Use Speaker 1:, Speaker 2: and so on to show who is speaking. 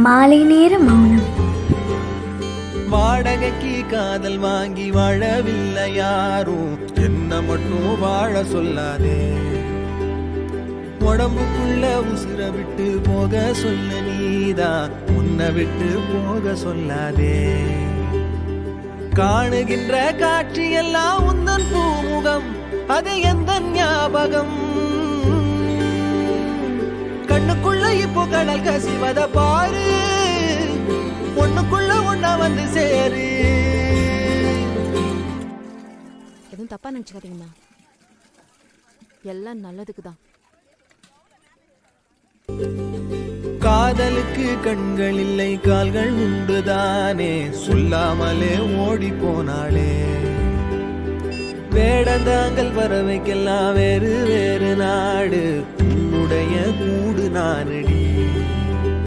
Speaker 1: மாலை நேர மௌனம்.
Speaker 2: வாடகைக்கு காதல் வாங்கி வாழவில்லை யாரும், என்ன மட்டும் வாழ சொல்லாதே. உடம்புக்குள்ள உசுர விட்டு போக சொல்ல நீதான், உன்னை விட்டு போக சொல்லாதே. காணுகின்ற காட்சி எல்லாம் உந்தன் பூமுகம், அது எந்த ஞாபகம். கண்ணுக்குள்ள இப்போ கடல் கசிவத பாரு, ஒண்ணுக்குள்ள ஒண்ணா வந்து சேரு.
Speaker 3: எதுவும் தப்பா நினைச்சுக்காதீங்கண்ணா, எல்லாம் நல்லதுக்கு தான்.
Speaker 2: காதலுக்கு கண்கள் இல்லை கால்கள் உண்டுதானே, சொல்லாமலே ஓடி போனாளே. வேடந்தாங்கள் பறவைக்கெல்லாம் வேறு வேறு நாடு, உன்னுடைய கூடு நானடி.